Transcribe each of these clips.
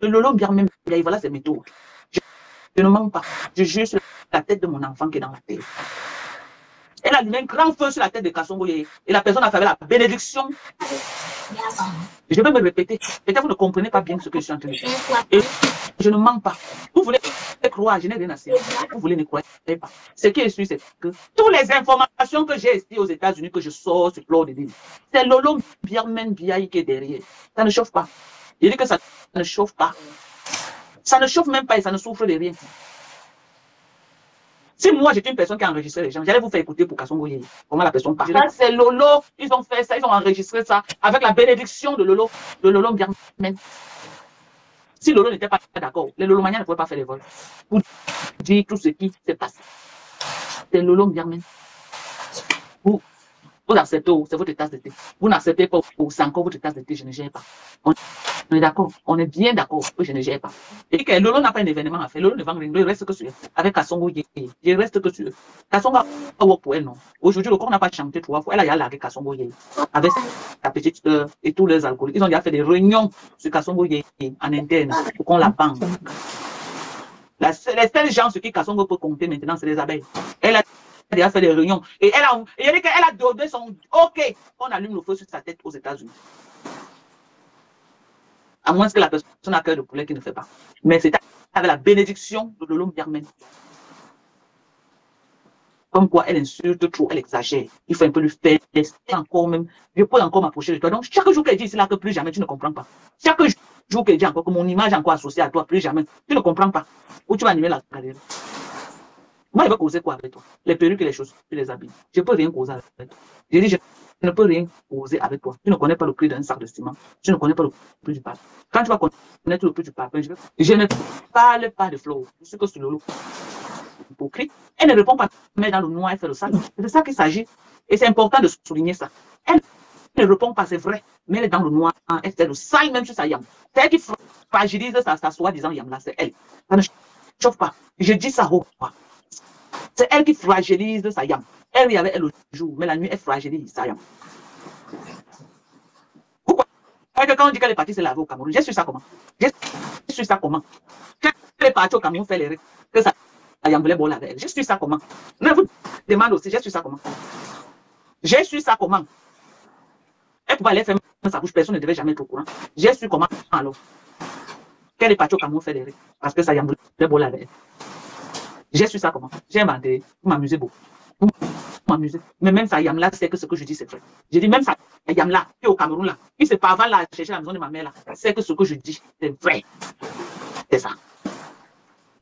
Le Lolo Birmen, voilà ses méthodes. Je ne mens pas. Je jure sur la tête de mon enfant qui est dans la terre. Elle a allumé un grand feu sur la tête de Kassongo Yeye. Et la personne a fait la bénédiction. Je vais me répéter. Peut-être vous ne comprenez pas bien ce que je suis en train de dire. Et je ne mens pas. Vous voulez croire, je n'ai rien à dire. Vous voulez ne croire pas. Ce qui est sûr, c'est que toutes les informations que j'ai ici aux États-Unis, que je sors sur Claude Dini, c'est Lolo Birmen Biaï qui est derrière. Ça ne chauffe pas. Il dit que ça ne chauffe pas. Ça ne chauffe même pas et ça ne souffre de rien. Si moi j'étais une personne qui a enregistré les gens, j'allais vous faire écouter pour Kassongo Yeye. Comment la personne parle. C'est Lolo, ils ont fait ça, ils ont enregistré ça avec la bénédiction de Lolo Birmen. Si Lolo n'était pas d'accord, les Lolomaniens ne pouvaient pas faire les vols. Pour dire tout ce qui s'est passé. C'est Lolo Birmen. Vous acceptez, c'est votre tasse de thé. Vous n'acceptez pas, c'est encore votre tasse de thé, je ne gère pas. On est d'accord, on est bien d'accord que je ne gère pas. Et que Lolo n'a pas un événement à faire, Lolo ne vend rien, il reste que sur avec Kassongo Yeye. Il reste que sur Kassongo a work pour elle, non. Aujourd'hui, le corps n'a pas chanté 3 fois, elle a largué Kassongo Yeye. Avec sa petite sœur et tous les alcooliques. Ils ont déjà fait des réunions sur Kassongo Yeye en interne pour qu'on la bande. Les seuls gens sur qui Kassongo peut compter maintenant, c'est les abeilles. Elle a fait des réunions. Et elle a dit qu'elle a donné son OK. On allume le feu sur sa tête aux États-Unis. À moins que la personne a cœur de poulet qui ne fait pas. Mais c'est avec la bénédiction de Lolo Birmen. Comme quoi elle insulte trop, elle exagère. Il faut un peu lui faire encore même. Je peux encore m'approcher de toi. Donc, chaque jour qu'elle dit là que plus jamais, tu ne comprends pas. Chaque jour qu'elle dit encore que mon image est encore associée à toi, plus jamais, tu ne comprends pas. Où tu vas animer la carrière. Moi, je vais causer quoi avec toi? Les perruques et les chaussures, tu les habilles. Je ne peux rien causer avec toi. Je dis, je ne peux rien causer avec toi. Tu ne connais pas le prix d'un sac de ciment. Tu ne connais pas le prix du papier. Quand tu vas connaître le prix du papier, je ne parle pas de Flo. Je sais que c'est Lolo. Hypocrite. Elle ne répond pas, mais dans le noir, elle fait le sale. C'est de ça qu'il s'agit. Et c'est important de souligner ça. Elle ne répond pas, c'est vrai, mais elle est dans le noir, elle fait le sale même sur sa yam. C'est elle qui fragilise sa soi-disant yam là, c'est elle. Ça ne chauffe pas. Je dis ça haut. C'est elle qui fragilise sa yam. Elle y avait elle le jour, mais la nuit, elle fragilise sa yam. Pourquoi? Parce que quand on dit qu'elle est partie se laver au Cameroun, j'ai su ça comment? J'ai su ça comment? Quand elle est partie au Cameroun faire les règles, que ça yam voulait boire avec elle. J'ai su ça comment? Je vous demande aussi, j'ai su ça comment? J'ai su ça comment? Elle pouvait aller faire sa bouche, personne ne devait jamais être au courant. J'ai su comment alors? Qu'elle est partie au Cameroun faire les règles, parce que ça yam voulait boire avec elle. J'ai su ça comment? J'ai inventé, vous m'amusez beaucoup. Vous m'amusez. Mais même ça yam là, c'est que ce que je dis, c'est vrai. J'ai dit, même ça yam là, qui est au Cameroun là, qui se parvient là, chercher la maison de ma mère là, c'est que ce que je dis, c'est vrai. C'est ça.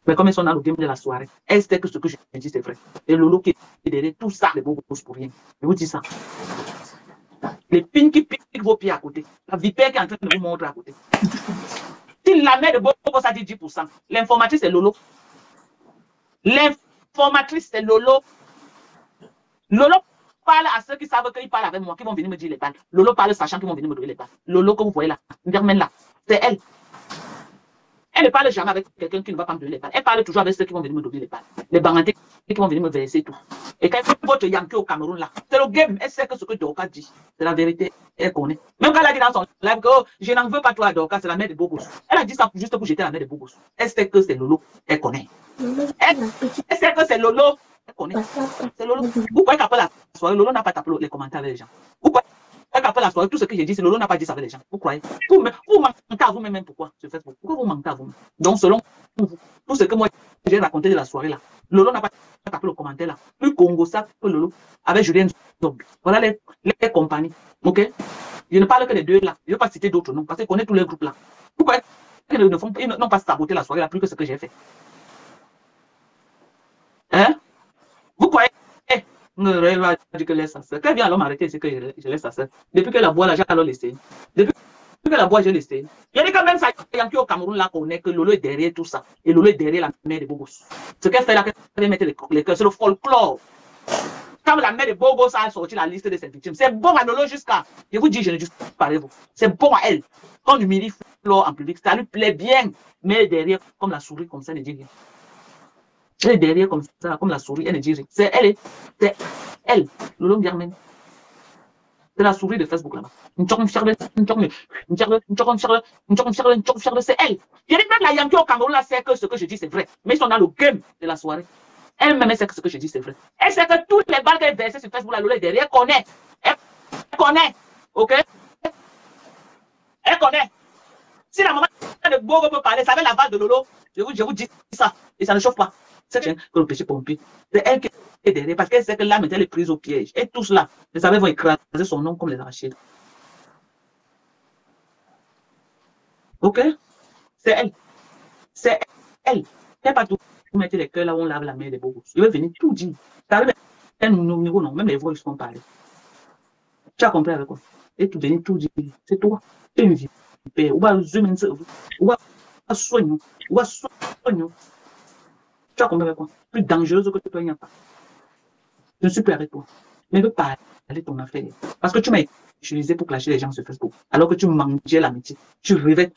Mais comme elles sont dans le game de la soirée, elle sait que ce que je dis, c'est vrai. Et Lolo qui est derrière tout ça, les beaux gosses pour rien. Je vous dis ça. Les pins qui piquent vos pieds à côté. La vipère qui est en train de vous montrer à côté. Si la mère de Bobo, ça dit 10%, l'informatrice, c'est Lolo. L'informatrice, c'est Lolo. Lolo parle à ceux qui savent qu'ils parlent avec moi, qui vont venir me dire les balles. Lolo parle sachant qu'ils vont venir me donner les balles. Lolo que vous voyez là, Birmen là, c'est elle. Elle ne parle jamais avec quelqu'un qui ne va pas me donner les balles. Elle parle toujours avec ceux qui vont venir me donner les balles. Les bangantés qui vont venir me verser tout. Et quand votre Yankee au Cameroun là, c'est le game. Elle sait que ce que Dorcas dit, c'est la vérité. Elle connaît. Même quand elle a dit dans son live que oh, je n'en veux pas toi Dorcas, c'est la mère de Bogos. Elle a dit ça juste pour jeter la mère de Bogos. Elle sait que c'est Lolo. Elle connaît. Elle sait que c'est Lolo. Elle connaît. C'est Lolo. Vous croyez qu'après la soirée, Lolo n'a pas tapé les commentaires avec les gens. Vous croyez qu'après la soirée, tout ce que j'ai dit, c'est Lolo n'a pas dit ça avec les gens. Vous croyez? Vous mentez à vous-même. Pourquoi sur Facebook? Pourquoi vous mentez à vous-même? Donc, selon vous, tout ce que moi j'ai raconté de la soirée là, Lolo n'a pas tapé le commentaire là. Plus Congo ça que Lolo avec Julien Zombie. Voilà les compagnies. Ok? Je ne parle que des deux là. Je ne vais pas citer d'autres noms parce que je connais tous les groupes là. Pourquoi ils n'ont pas saboté la soirée là plus que ce que j'ai fait? Hein? Vous croyez? Elle va dire que laisse sa soeur. Quand elle vient alors m'arrêter, c'est que je laisse sa soeur. Depuis que la boîte là, j'ai alors laissé. Depuis que la boîte, j'ai laissé. Il y a quand même ça, Yankee au Cameroun là, qu'on est que Lolo est derrière tout ça. Et Lolo est derrière la mère de Bogos. Ce qu'elle fait là, qu'elle va mettre les cœurs, c'est le folklore. Quand la mère de Bogos a sorti la liste de ses victimes, c'est bon à Lolo jusqu'à. Je vous dis, je ne dis pas vous. C'est bon à elle. Quand on humilie Flo en public, ça lui plaît bien. Mais derrière, comme la souris, comme ça, elle ne dit rien. Elle est derrière comme ça, comme la souris, elle ne dit rien. C'est elle, Lolo Birmen. C'est la souris de Facebook là-bas. C'est elle. Il y a même la Yankee au Cameroun là, c'est que ce que je dis c'est vrai. Mais ils sont dans le game de la soirée. Elle-même sait que ce que je dis c'est vrai. Elle sait que toutes les balles qu'elle versait sur Facebook, la Lola est derrière, elle connaît. Elle connaît. Ok? Elle connaît. Si la maman de Bogo peut parler, ça avec la balle de Lolo, je vous dis ça. Et ça ne chauffe pas. C'est que le péché pompier. C'est elle qui est derrière parce qu'elle sait que là, elle est prise au piège. Et tous là, les savez, vont écraser son nom comme les arachides. Ok? C'est elle. C'est elle. Elle pas tout mettre les cœurs là où on lave la main des beaux gosses. Il va venir tout dire. T'arrives à un numéro, non. Même les voix, ils sont parlés. Tu as compris avec quoi? Et tu venir tout dire. C'est toi. Tu es une vie. Ou va zoomer un cerveau. Ou va soigner. Ou va soigner. Tu as compris avec quoi? Plus dangereuse que toi, il n'y a pas. Je ne suis plus avec toi. Mais je veux parler de ton affaire. Parce que tu m'as utilisé pour clasher les gens sur Facebook. Alors que tu mangeais l'amitié. Tu rêvais.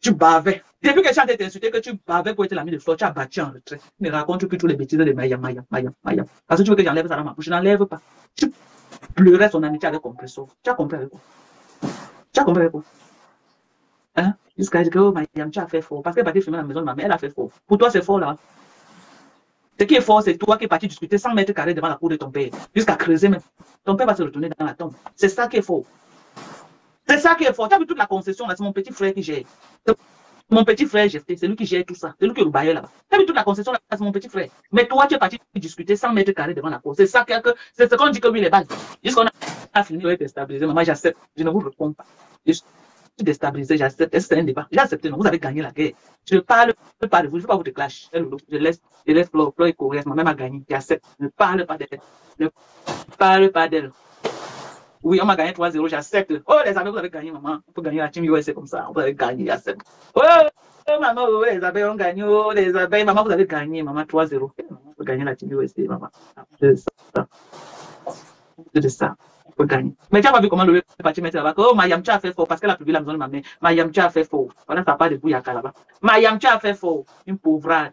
Tu bavais. Depuis que tu as été insulté, que tu bavais pour être l'ami de Flore, tu as battu en retrait. Ne raconte plus tous les bêtises de Maya. Parce que tu veux que j'enlève ça dans ma bouche. Je n'enlève pas. Tu pleurais son amitié avec compressor. Tu as compris avec quoi? Tu as compris avec quoi? Hein? Jusqu'à dire que oh, Mayam, tu as fait fort. Parce qu'elle est partie filmer la maison de ma mère, elle a fait fort. Pour toi, c'est fort là. Ce qui est fort, c'est toi qui es parti discuter 100 mètres carrés devant la cour de ton père. Jusqu'à creuser même. Ton père va se retourner dans la tombe. C'est ça qui est fort. C'est ça qui est fort. Tu as vu toute la concession là, c'est mon petit frère qui gère. Mon petit frère, c'est lui qui gère tout ça. C'est lui qui est le bailleur là-bas. Tu as vu toute la concession là, c'est mon petit frère. Mais toi, tu es parti discuter 100 mètres carrés devant la cour. C'est ça c'est ce qu'on dit que lui, les balles. Jusqu'on a fini de déstabiliser. Maman, j'accepte. Je ne vous réponds pas. Je suis déstabilisé, j'accepte. C'est un débat. J'ai accepté, non. Vous avez gagné la guerre. Je ne parle pas de vous. Je ne veux pas vous déclash. Je laisse Flore courir. Ma mère a gagné. J'accepte. Ne parle pas d'elle. Ne parle pas d'elle. Oui, on m'a gagné 3-0, j'accepte. Oh, les amis, vous avez gagné, maman. On peut gagner la team USA comme ça. Vous avez gagné, j'accepte. Oh, maman, oh, les abeilles ont gagné. Oh, les abeilles, maman, vous avez gagné, maman, 3-0. Maman, on peut gagner la team USA, maman. C'est ça. C'est ça. On peut gagner. Mais tu n'as pas vu comment le parti mettre là-bas. Oh, Mayam, tu as fait fort parce qu'elle a publié la maison de ma mère. Mayam, tu as fait fort. Voilà, ça part de Bouyaka là-bas. Mayam, tu as fait fort. Une pauvrade.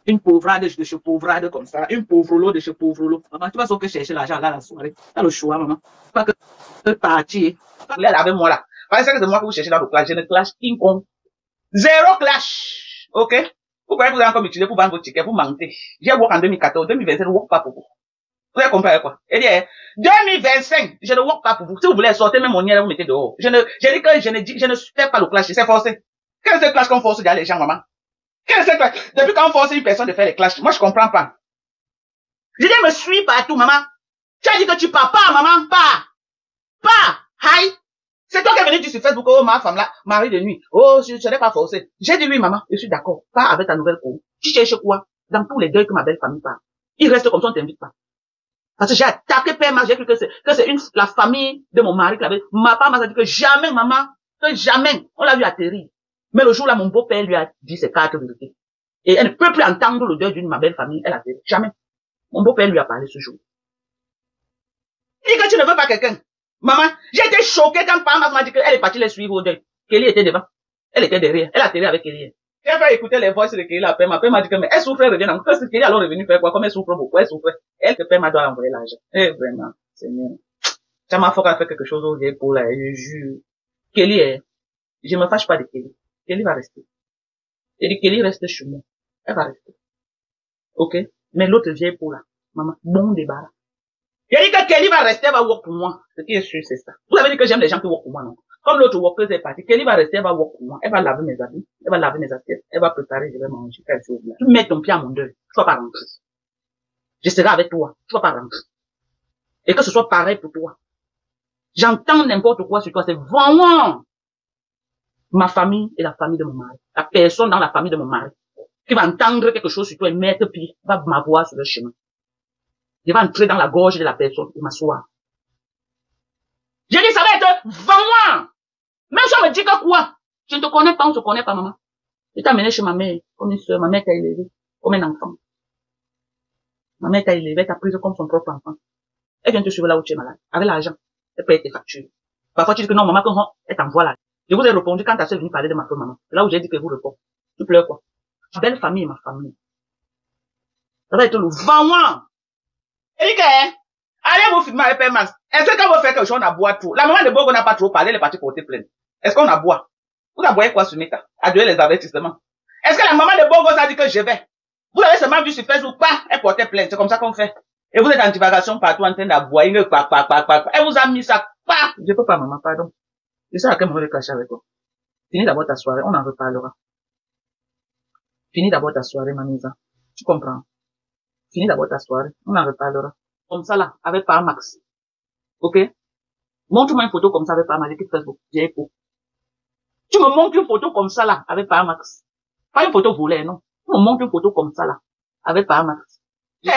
Une pauvrade de chez pauvrade comme ça. Une pauvrolo de chez pauvrolo. Maman, tu vas sauter chercher l'argent là la soirée. T'as le choix, maman. Pas que partir. Là, avec moi là. Parce que c'est moi que vous cherchez dans le clash. Je ne clash quiconque. Zéro clash. Ok? Vous croyez que vous avez encore utilisé pour vendre vos tickets, vous mentez. J'ai work en 2014, 2027, je ne work pas pour vous. Vous avez compris quoi? Et dit, 2025, je ne work pas pour vous. Si vous voulez sortir même mon nid, vous mettez dehors. Je ne fais pas le clash, c'est forcé. Quel est ce clash qu'on force derrière les gens, maman? Quel est ce clash? Depuis quand on force une personne de faire les clashs, moi je comprends pas. Je dis, me suis partout, maman. Tu as dit que tu pars pas, maman, pas. Hi. C'est toi qui es venu dire sur Facebook, oh, ma femme là, mari de nuit. Oh, je n'ai pas forcé. J'ai dit oui, maman, je suis d'accord. Pas avec ta nouvelle cour. Tu cherches quoi? Dans tous les deuils que ma belle famille part. Il reste comme ça, on t'invite pas. Parce que j'ai attaqué Père Marc, j'ai cru que c'est la famille de mon mari qui l'avait. Ma part m'a dit que jamais, maman, que jamais, on l'a vu atterrir. Mais le jour là, mon beau-père lui a dit ses 4 vérités. Et elle ne peut plus entendre le deuil d'une ma belle famille, elle a dit jamais. Mon beau-père lui a parlé ce jour. Il dit que tu ne veux pas quelqu'un. Maman, j'ai été choquée quand Pam m'a dit qu'elle est partie les suivre au deuil. Kelly était devant. Elle était derrière. Elle a atterri avec Kelly. J'ai fait écouter les voix de Kelly à Pam. Pam m'a dit que, mais elle souffrait, elle revient encore. Qu'est-ce que Kelly alors revenue faire quoi? Comme elle souffre beaucoup, elle souffrait. Elle que Pam doit envoyer l'argent. Eh, vraiment, c'est mieux. Ça m'a fait faire quelque chose au vieil pour là, je jure. Kelly, je me fâche pas de Kelly. Kelly va rester. J'ai dit, Kelly reste chez moi. Elle va rester. Ok? Mais l'autre vieille pour là, maman, bon débat. J'ai dit que Kelly va rester, elle va work pour moi. Ce qui est sûr, c'est ça. Vous avez dit que j'aime les gens qui work pour moi, non? Comme l'autre workeuse est partie, Kelly va rester, elle va work pour moi. Elle va laver mes habits, elle va laver mes assiettes, elle va préparer, je vais manger, quelque chose là. Tu mets ton pied à mon deuil, tu vas pas rentrer. Je serai avec toi, tu vas pas rentrer. Et que ce soit pareil pour toi. J'entends n'importe quoi sur toi, c'est vraiment ma famille et la famille de mon mari. La personne dans la famille de mon mari qui va entendre quelque chose sur toi et mettre pied, va m'avoir sur le chemin. Je vais entrer dans la gorge de la personne et m'asseoir. J'ai dit, ça va être vraiment. Même si on me dit que quoi? Je ne te connais pas, on ne se connaît pas, maman. Je t'ai amené chez ma mère, comme une soeur. Ma mère t'a élevé, comme un enfant. Ma mère t'a élevé, t'a prise comme son propre enfant. Elle vient te suivre là où tu es malade. Avec l'argent. Elle paye tes factures. Parfois, tu dis que non, maman, quand elle t'envoie là. Je vous ai répondu quand ta soeur est venue parler de ma pauvre maman. Là où j'ai dit que vous répondez. Tu pleures quoi? Ma belle famille et ma famille. Ça va être le vraiment. Eric, Allez vous filmer avec Père Max. Est-ce que quand vous faites quelque chose, on aboie trop? La maman de Bogo n'a pas trop parlé, elle est partie porter plainte. Est-ce qu'on aboie? Vous aboyez quoi sur Meta? Adieu les avertissements. Est-ce que la maman de Bogo a dit que je vais? Vous avez seulement vu sur Facebook, pas, elle portait plainte. C'est comme ça qu'on fait. Et vous êtes en divagation partout en train d'aboyer, elle vous a mis ça, pas. Je peux pas, maman, pardon. Je sais à quel moment je vais cacher avec toi. Finis d'abord ta soirée, on en reparlera. Finis d'abord ta soirée, Mamisa. Tu comprends? Finis d'abord ta soirée, on en reparlera. Comme ça là, avec Par Max. Ok? Montre-moi une photo comme ça avec Par Max, j'équipe Facebook, j'ai écho. Tu me montres une photo comme ça là, avec Par Max. Pas une photo volée, non. Tu me montres une photo comme ça là, avec Par Max.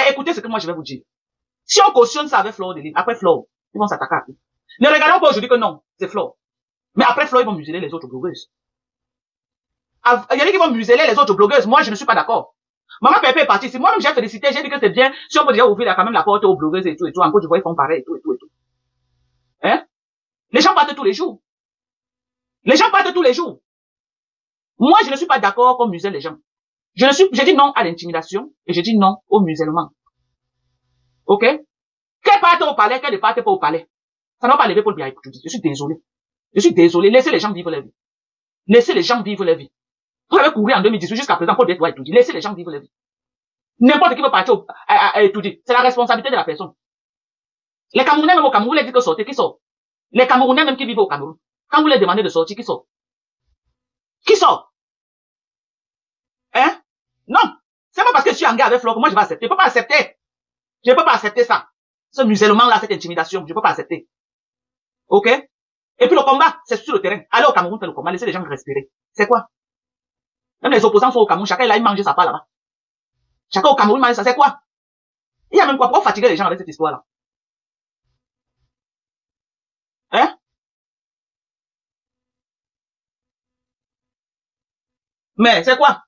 Écoutez ce que moi je vais vous dire. Si on cautionne ça avec Flore de Lille, après Flore, ils vont s'attaquer à tout. Ne regardons pas aujourd'hui que non, c'est Flore. Mais après Flore, ils vont museler les autres blogueuses. Il y en a qui vont museler les autres blogueuses. Moi, je ne suis pas d'accord. Maman Pépé est partie. Si moi-même j'ai félicité, j'ai dit que c'est bien. Si on peut déjà ouvrir quand même la porte aux blogueuses et tout. En Côte d'Ivoire, ils font pareil et tout. Hein? Les gens partent tous les jours. Les gens partent tous les jours. Moi, je ne suis pas d'accord qu'on muselle les gens. J'ai dit non à l'intimidation et j'ai dit non au musellement. Ok? Qu'elle parte au palais, qu'elle ne parte pas au palais. Ça n'a pas levé Paul Biya. Je suis désolé. Je suis désolé. Laissez les gens vivre leur vie. Laissez les gens vivre leur vie. Vous avez couru en 2018 jusqu'à présent Paul Biya doit étudier. Laissez les gens vivre leur vie. N'importe qui peut partir à étudier. C'est la responsabilité de la personne. Les Camerounais même au Cameroun, vous les dites que sortez, qui sort? Les Camerounais même qui vivent au Cameroun. Quand vous les demandez de sortir, qui sort? Qui sort? Hein? Non. C'est pas parce que je suis en guerre avec Flore que moi je vais accepter. Je peux pas accepter. Je peux pas accepter ça. Ce musellement-là, cette intimidation, je peux pas accepter. Ok? Et puis le combat, c'est sur le terrain. Allez au Cameroun faire le combat, laissez les gens respirer. C'est quoi? Même les opposants sont au Cameroun, chacun là, il mange sa part là-bas. Chacun au Cameroun mange ça, c'est quoi? Il y a même quoi? Pourquoi fatiguer les gens avec cette histoire-là? Hein? Mais c'est quoi?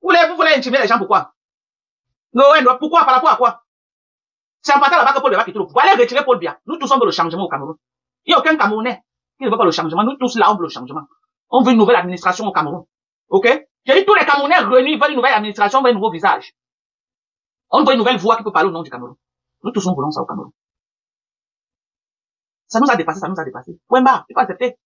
Vous voulez intimider les gens, pourquoi? Non, pourquoi? Par rapport à quoi? C'est en partant là-bas que Paul Biya va quitter le pouvoir. Allez retirer Paul Biya. Nous tous on veut le changement au Cameroun. Il n'y a aucun Camerounais qui ne veut pas le changement. Nous tous là, on veut le changement. On veut une nouvelle administration au Cameroun. Ok? J'ai dit tous les Camerounais réunis veulent une nouvelle administration, veulent un nouveau visage. On veut une nouvelle voix qui peut parler au nom du Cameroun. Nous tous nous voulons ça au Cameroun. Ça nous a dépassé, ça nous a dépassé. Point barre, il faut accepter.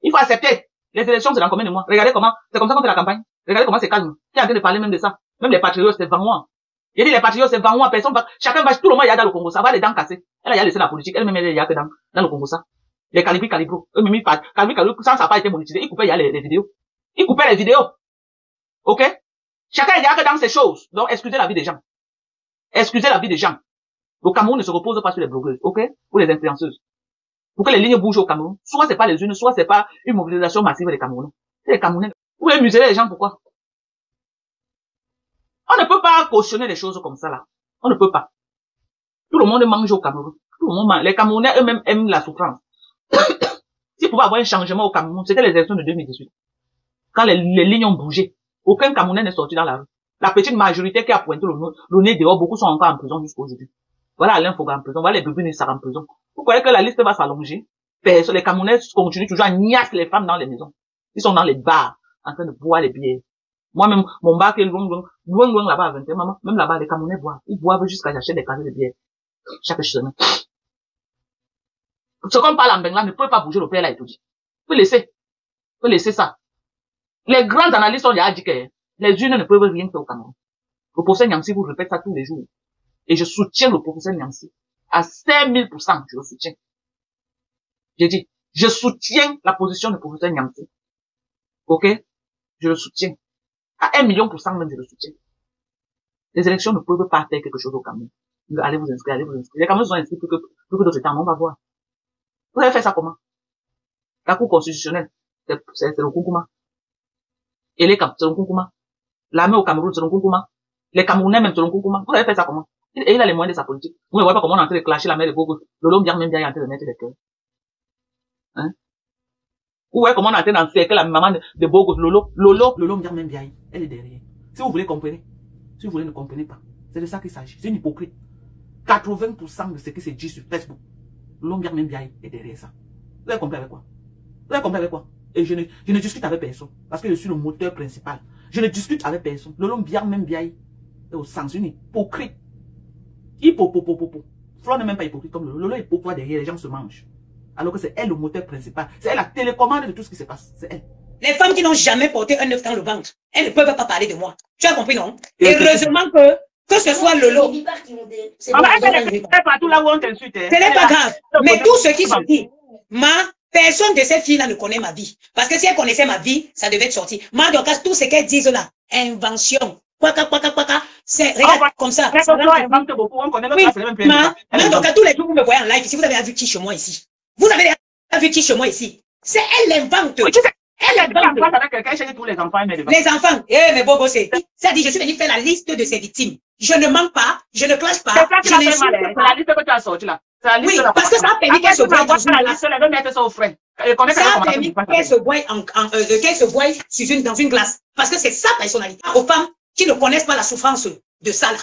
Il faut accepter. Les élections, c'est dans combien de mois? Regardez comment, c'est comme ça qu'on fait la campagne. Regardez comment c'est calme. Qui est en train de parler même de ça? Même les patriotes, c'est 20 mois. J'ai dit les patriotes, c'est 20 mois. Personne va, chacun va, tout le monde y a dans le Congo, ça va les dents cassées. Elle a laissé la politique, elle même elle y a que dans le Congo ça. Les calibro, eux même calibro, ça n'a pas été monétisé. Ils coupaient, il y a les vidéos. Ils coupaient les vidéos. Ok? Chacun y a que dans ces choses. Donc, excusez la vie des gens. Excusez la vie des gens. Le Cameroun ne se repose pas sur les blogueuses, ok? Ou les influenceuses. Pour que les lignes bougent au Cameroun. Soit c'est pas les unes, soit c'est pas une mobilisation massive des Camerounais. C'est les Camerounais. Vous voulez museler les gens, pourquoi? On ne peut pas cautionner les choses comme ça, là. On ne peut pas. Tout le monde mange au Cameroun. Tout le monde mange. Les Camerounais eux-mêmes aiment la souffrance. S'il pouvait avoir un changement au Cameroun, c'était les élections de 2018. Quand les lignes ont bougé, aucun Camerounais n'est sorti dans la rue. La petite majorité qui a pointé le nez dehors, beaucoup sont encore en prison jusqu'à aujourd'hui. Voilà Alain Foga en prison, voilà les bébés Nissar en prison. Vous croyez que la liste va s'allonger? Les Camerounais continuent toujours à niasse les femmes dans les maisons. Ils sont dans les bars, en train de boire les bières. Moi-même, mon bar qui est loin là-bas à 21, maman, même là-bas, les Camerounais boivent. Ils boivent jusqu'à j'achète des carrés de bière. Chaque semaine. Ce qu'on parle en Bengla ne peut pas bouger le père là et tout dit. Faut laisser ça. Les grands analystes ont déjà dit que les unes ne peuvent rien faire au Cameroun. Le professeur Nyamsi vous répète ça tous les jours. Et je soutiens le professeur Nyamsi. À 5000%, je le soutiens. J'ai dit, je soutiens la position du professeur Nyamsi. Ok? Je le soutiens. À 1 million% même, je le soutiens. Les élections ne peuvent pas faire quelque chose au Cameroun. Allez vous inscrire, allez vous inscrire. Les Camerounais sont inscrits plus que d'autres temps, on va voir. Vous avez fait ça comment? La Cour constitutionnelle, c'est le Koukouma. Et les Camerounais, c'est le Koukouma. L'armée au Cameroun, c'est le Koukouma. Les Camerounais même, c'est le Koukouma. Vous avez fait ça comment? Et il a les moyens de sa politique. Vous ne voyez pas comment on est en train de clasher la mère de Bogo. Lolo bien même bien en train de mettre les cœurs. Hein? Vous voyez comment on est en train d'encercler la maman de Bogo. Lolo bien même bien. Elle est derrière. Si vous voulez comprendre. Si vous voulez ne comprenez pas. C'est de ça qu'il s'agit. C'est une hypocrite. 80% de ce qui se dit sur Facebook. Lolo bien même bien est derrière ça. Vous avez compris avec quoi? Vous avez compris avec quoi? Et je ne discute avec personne. Parce que je suis le moteur principal. Je ne discute avec personne. Lolo bien même bien est au sens une hypocrite. Flo n'est même pas hypocrite comme Lolo. Lolo est pourquoi derrière les gens se mangent. Alors que c'est elle le moteur principal. C'est elle la télécommande de tout ce qui se passe. C'est elle. Les femmes qui n'ont jamais porté un œuf dans le ventre, elles ne peuvent pas parler de moi. Tu as compris, non? Et heureusement que ce soit Lolo. Ce n'est pas grave. Mais tout ce qui se dit, personne de ces filles-là ne connaît ma vie. Parce que si elle connaissait ma vie, ça devait être sorti. Moi, donc, tout ce qu'elles disent là, invention. C'est, regarde, comme ça. Oui, donc, tous les jours, vous me voyez en live ici, vous avez vu qui chez moi ici? Vous avez vu qui chez moi ici? C'est elle l'invente. Les enfants, mais bon, c'est. Ça dit, je suis venu faire la liste de ses victimes. Je ne mens pas, je ne clash pas. C'est la liste que tu as sortie là. Oui, parce que ça a permis qu'elle se voie dans une glace. Ça a permis qu'elle se voie dans une glace. Parce que c'est sa personnalité. Aux femmes qui ne connaissent pas la souffrance de ça là,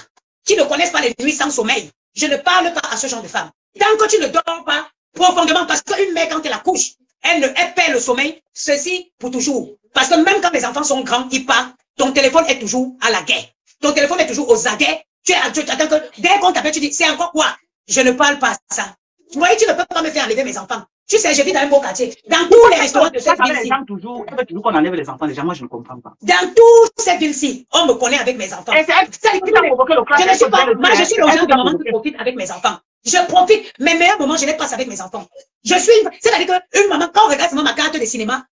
qui ne connaissent pas les nuits sans sommeil. Je ne parle pas à ce genre de femmes. Tant que tu ne dors pas profondément, parce qu'une mère, quand elle accouche, elle perd le sommeil, ceci pour toujours. Parce que même quand les enfants sont grands, ils partent, ton téléphone est toujours à la guerre. Ton téléphone est toujours aux aguets. Tu attends que dès qu'on t'appelle, tu dis, c'est encore quoi? Je ne parle pas ça. Tu vois, tu ne peux pas me faire enlever mes enfants. Tu sais, je vis dans un beau quartier. Dans tous les restaurants de cette ville-ci. Toujours qu'on enlève les enfants. Déjà, moi, je ne comprends pas. Dans toute cette ville-ci, on me connaît avec mes enfants. Je ne suis pas, moi, je suis le genre de maman qui profite avec mes enfants. Je profite. Mes meilleurs moments, je les passe avec mes enfants. C'est-à-dire qu'une maman, quand on regarde ma carte de cinéma,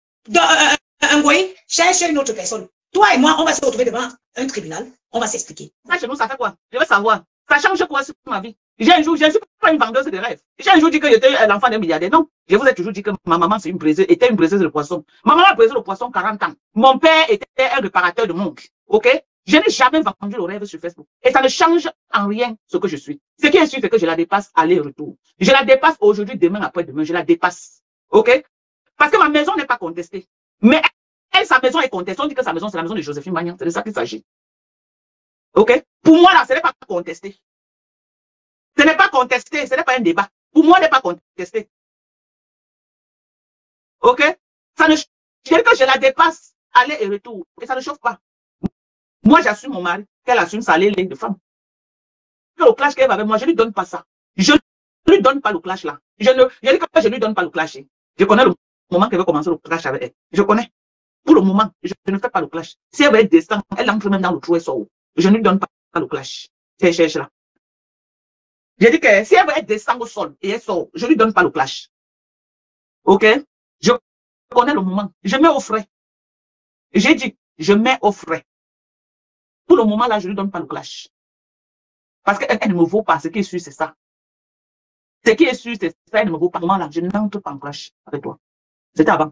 un goy cherche une autre personne. Toi et moi, on va se retrouver devant un tribunal. On va s'expliquer. Ça, chez nous, ça fait quoi? Je veux savoir. Ça change quoi sur ma vie? J'ai un jour, je ne suis pas une vendeuse de rêves. J'ai un jour dit que j'étais l'enfant d'un milliardaire. Non. Je vous ai toujours dit que ma maman, c'est était une braiseuse de poisson. Ma maman a braisé le poisson 40 ans. Mon père était un réparateur de montres. OK? Je n'ai jamais vendu le rêve sur Facebook. Et ça ne change en rien ce que je suis. Ce qui est sûr, c'est que je la dépasse aller-retour. Je la dépasse aujourd'hui, demain, après-demain. Je la dépasse. OK? Parce que ma maison n'est pas contestée. Mais elle, sa maison est contestée. On dit que sa maison, c'est la maison de Joséphine Magnan. C'est de ça qu'il s'agit. OK? Pour moi, là, ce n'est pas contesté. Ce n'est pas contesté. Ce n'est pas un débat. Pour moi, ce n'est pas contesté. OK? Ça ne, je dis que je la dépasse aller et retour. Et ça ne chauffe pas. Moi, j'assume mon mari, qu'elle assume sa ligne de femme. Le clash qu'elle va avec moi, je ne lui donne pas ça. Je ne lui donne pas le clash là. Je dis que je ne lui donne pas le clash. Je connais le moment qu'elle veut commencer le clash avec elle. Je connais. Pour le moment, je ne fais pas le clash. Si elle veut être descendre, elle entre même dans le trou et sort. Je ne lui donne pas le clash. C'est cherche là. J'ai dit que si elle veut être descendre au sol et elle sort, je ne lui donne pas le clash. OK? Je connais le moment. Je mets au frais. J'ai dit, je mets au frais. Pour le moment, là, je ne lui donne pas le clash. Parce qu'elle ne me vaut pas. Ce qui est sûr, c'est ça. Ce qui est sûr, c'est ça. Elle ne me vaut pas. Pour le moment, là, je n'entre pas en clash avec toi. C'était avant.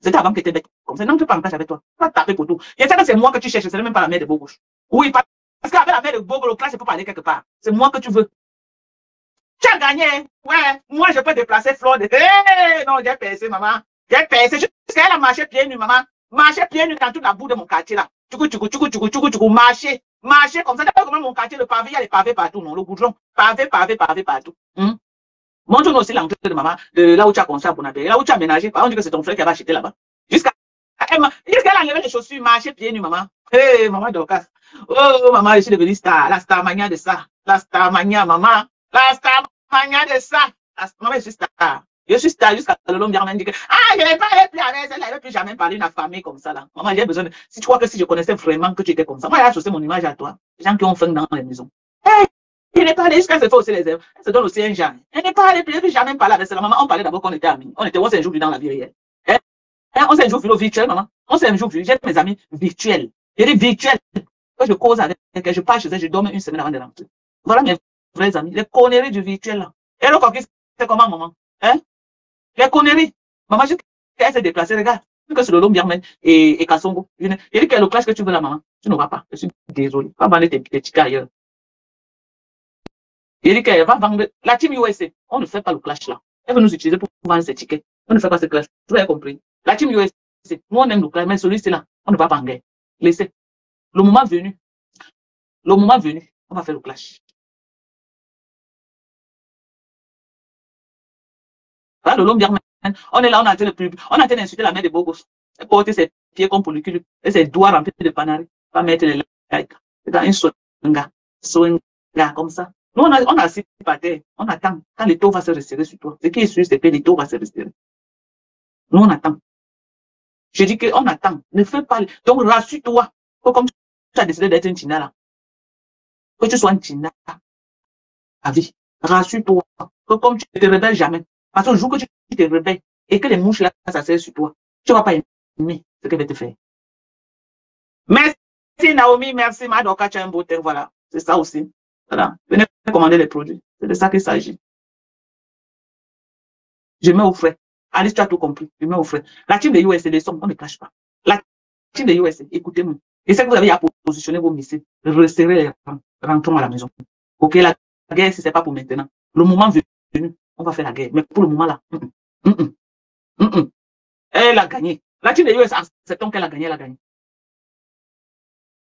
C'était avant que tu étais bête. Comme ça, n'entre pas en clash avec toi. Pas taper pour tout. Il y a ça que c'est moi que tu cherches. Ce n'est même pas la mère de Bogo. Oui, parce qu'avec la mère de Bogo, le clash, je peux pas aller quelque part. C'est moi que tu veux. Tu as gagné. Ouais. Moi, je peux déplacer Flore de... Hey, non, j'ai percé, maman. J'ai percé. Jusqu'à elle a marché pieds nus, maman. Marcher pieds nus dans toute la boue de mon quartier, là. Marcher comme ça. D'abord, comment mon quartier, le pavé, il y a les pavés partout, non, le goudron. Pavé partout. Montre-nous aussi l'entrée de maman, de là où tu as construit à Bonapé, là où tu as aménagé. On dit que c'est ton frère qui avait acheté là-bas. Jusqu'à elle a enlevé les chaussures, marcher pieds nus, maman. Hé, maman Dorcas. Oh, maman, je suis devenue star. La star mania de ça. La star mania, maman. La star mania de ça. Maman, je suis star. Je suis star jusqu'à l'homme me dit que, je n'ai pas plus avec elle, elle n'avait plus jamais parlé d'une famille comme ça, là. Maman, j'ai besoin de, si tu crois que si je connaissais vraiment que tu étais comme ça, moi, j'ai associé mon image à toi. Les gens qui ont faim dans les maisons. Il n'est pas allé jusqu'à se faire aussi les œuvres. Elle se donne aussi un genre. Elle n'est pas allée, plus jamais parlé avec sa maman. On parlait d'abord qu'on était amis. On s'est un jour vu dans la vie réelle. On s'est un jour vu au virtuel, maman. On s'est un jour vu. J'ai mes amis virtuels. J'ai des virtuels. Quand je cause avec elle, je pars chez elle, je dorme une semaine avant de rentrer. Voilà mes vrais amis. Les conneries du virtuel, là. Et le coquille, c'est comment, maman? Les conneries. Maman, elle s'est déplacée, regarde. Que c'est le long Birmen et Kassongo. Il dit que le clash que tu veux là, maman, tu n'auras pas. Je suis désolé. Va vendre tes tickets ailleurs. Il dit qu'elle va vendre la team USA. On ne fait pas le clash là. Elle veut nous utiliser pour vendre ses tickets. On ne fait pas ce clash. Vous avez compris. La team USA, nous on aime le clash, mais celui-ci là, on ne va pas vendre. Laissez. Le moment venu, on va faire le clash. Voilà le long Birmen. On est là, on a été d'insulter la mère de Bogos. Elle porte ses pieds comme pour le cul et ses doigts remplis de panari. Pas mettre les likes. C'est dans une swinga comme ça. Nous, on a assis par terre. On attend. Quand les taux va se resserrer sur toi. Ce qui est sûr, c'est que les taux va se resserrer. Nous, on attend. Je dis qu'on attend. Ne fais pas. Donc, rassure-toi. Comme tu as décidé d'être un Tina là. Que tu sois un Tina. À vie. Rassure-toi. Que comme tu ne te rebelles jamais. Parce que le jour que tu te rebelles et que les mouches là, ça sert sur toi, tu ne vas pas aimer ce qu'elle va te faire. Merci Naomi, merci Madoka, tu as un beau terre, voilà. C'est ça aussi. Voilà. Venez commander les produits. C'est de ça qu'il s'agit. Je mets au frais. Alice, tu as tout compris. Je mets au frais. La team de USA, les sommes, on ne cache pas. La team de USA, écoutez-moi. Et c'est que vous avez à positionner vos missiles. Resserrez les rangs. Rentrons à la maison. Ok, la guerre, si ce n'est pas pour maintenant. Le moment venu, on va faire la guerre. Mais pour le moment là, elle a gagné. La team de USA, acceptons qu'elle a gagné, elle a gagné.